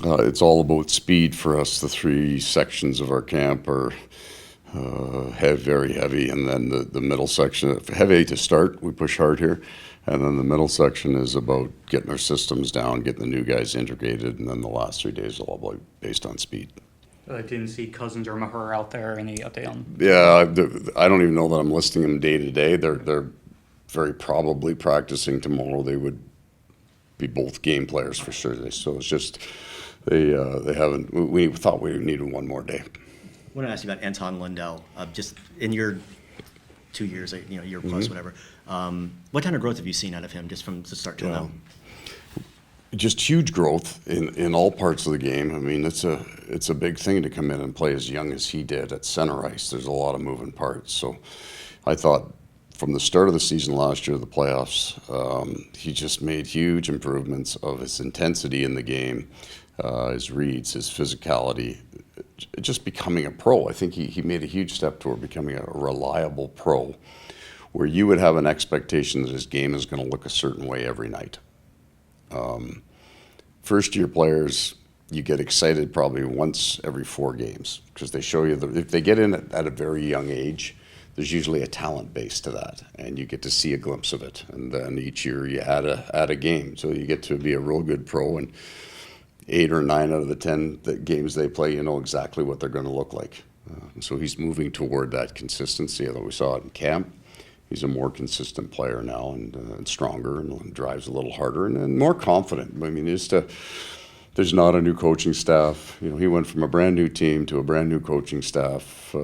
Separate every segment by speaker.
Speaker 1: It's all about speed for us. The three sections of our camp are very heavy, and then the middle section, heavy to start, we push hard here, and then the middle section is about getting our systems down, getting the new guys integrated, and then the last 3 days are all based on speed.
Speaker 2: I didn't see Cousins or Maher out there. Any update on?
Speaker 1: Yeah, I don't even know that I'm listing them day to day. They're very probably practicing tomorrow. They would be both game players for sure. So it's just they haven't. We thought we needed one more day.
Speaker 3: I want to ask you about Anton Lundell. Just in your 2 years, year plus, whatever. What kind of growth have you seen out of him just from the start to now?
Speaker 1: Just huge growth in all parts of the game. I mean, it's a big thing to come in and play as young as he did at center ice. There's a lot of moving parts. So I thought from the start of the season last year, the playoffs, he just made huge improvements of his intensity in the game, his reads, his physicality, just becoming a pro. I think he made a huge step toward becoming a reliable pro, where you would have an expectation that his game is going to look a certain way every night. First-year players, you get excited probably once every 4 games because they show you that if they get in at a very young age, there's usually a talent base to that, and you get to see a glimpse of it. And then each year you add a game, so you get to be a real good pro. And 8 or 9 out of the 10 games they play, you know exactly what they're going to look like. So he's moving toward that consistency. Although we saw it in camp, he's a more consistent player now and stronger and drives a little harder and more confident. I mean, there's not a new coaching staff. He went from a brand new team to a brand new coaching staff.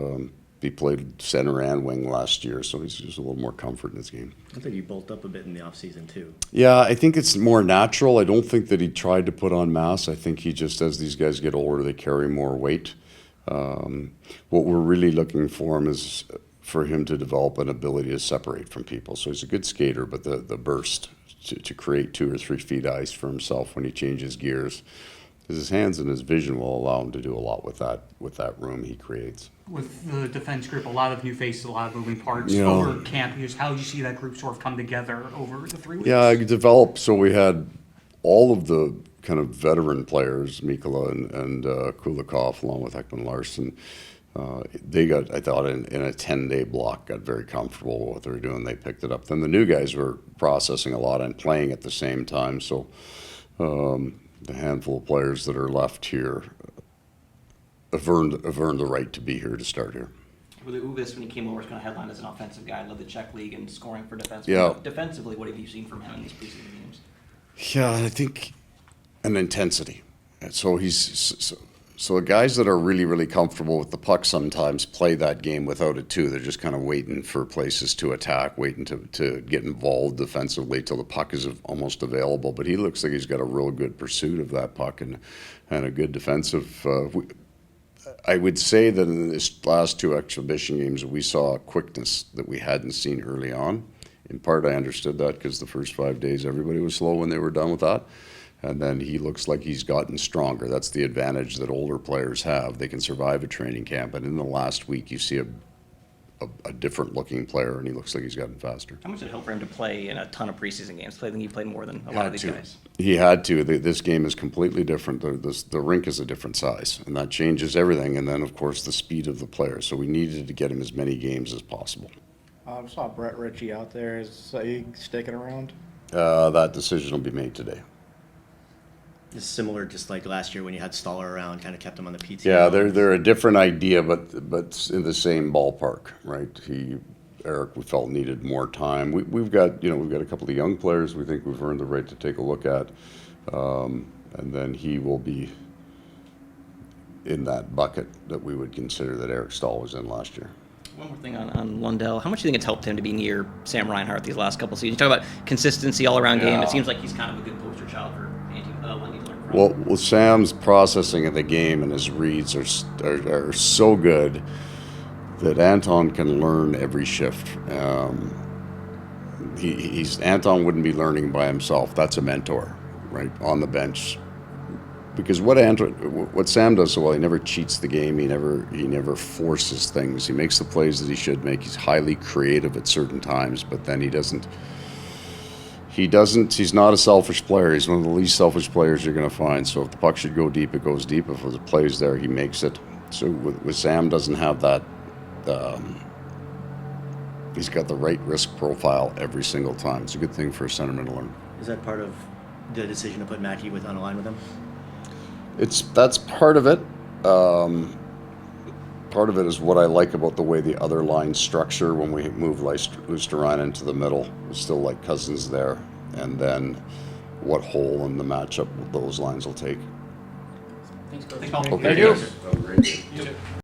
Speaker 1: He played center and wing last year, so he's just a little more comfort in his game.
Speaker 3: I think you bulked up a bit in the offseason, too.
Speaker 1: Yeah, I think it's more natural. I don't think that he tried to put on mass. I think he just, as these guys get older, they carry more weight. What we're really looking for him is for him to develop an ability to separate from people. So he's a good skater, but the burst to create 2 or 3 feet ice for himself when he changes gears, because his hands and his vision will allow him to do a lot with that room he creates.
Speaker 2: With the defense group, a lot of new faces, a lot of moving parts over camp. How did you see that group sort of come together over the 3 weeks?
Speaker 1: Yeah, it developed. So we had all of the kind of veteran players, Mikkola and Kulikov, along with Ekman Larsson. They got, I thought, in a 10-day block, got very comfortable with what they were doing. They picked it up. Then the new guys were processing a lot and playing at the same time. So the handful of players that are left here have earned the right to be here, to start here.
Speaker 4: Well, Uvis, when he came over, was kind of headlined as an offensive guy, led the Czech league in scoring for defense.
Speaker 1: Yeah.
Speaker 4: Defensively, what have you seen from him in these preseason games?
Speaker 1: Yeah, I think an intensity. So the guys that are really, really comfortable with the puck sometimes play that game without it too. They're just kind of waiting for places to attack, waiting to get involved defensively till the puck is almost available. But he looks like he's got a real good pursuit of that puck and a good defensive. I would say that in this last 2 exhibition games, we saw a quickness that we hadn't seen early on. In part, I understood that because the first 5 days, everybody was slow when they were done with that. And then he looks like he's gotten stronger. That's the advantage that older players have. They can survive a training camp. And in the last week, you see a different-looking player, and he looks like he's gotten faster.
Speaker 4: How much did it help for him to play in a ton of preseason games? I think he played more than a lot of these guys.
Speaker 1: He had to. This game is completely different. The rink is a different size, and that changes everything. And then, of course, the speed of the player. So we needed to get him as many games as possible.
Speaker 5: I saw Brett Ritchie out there. Is he sticking around?
Speaker 1: That decision will be made today.
Speaker 3: It's similar, just like last year when you had Stoller around, kind of kept him on the PTO.
Speaker 1: Yeah, they're a different idea, but in the same ballpark, right? Eric, we felt needed more time. We've got a couple of young players we think we've earned the right to take a look at, and then he will be in that bucket that we would consider that Eric Stahl was in last year.
Speaker 4: One more thing on Lundell. How much do you think it's helped him to be near Sam Reinhart these last couple of seasons? You talk about consistency all-around game. It seems like he's kind of a good poster child for Lundy to learn from.
Speaker 1: Well, Sam's processing of the game and his reads are so good that Anton can learn every shift. Anton wouldn't be learning by himself. That's a mentor, right, on the bench. Because what Sam does so well, he never cheats the game. He never forces things. He makes the plays that he should make. He's highly creative at certain times, but then he doesn't He's not a selfish player. He's one of the least selfish players you're going to find. So if the puck should go deep, it goes deep. If it plays there, he makes it. So with Sam, doesn't have that. He's got the right risk profile every single time. It's a good thing for a centerman to learn.
Speaker 3: Is that part of the decision to put Mackie on a line with him?
Speaker 1: That's part of it. Part of it is what I like about the way the other lines structure when we move Lusterine into the middle. We still like Cousins there. And then what hole in the matchup those lines will take.
Speaker 2: Thanks, Paul.
Speaker 1: Okay.
Speaker 5: Thank you.
Speaker 2: You too.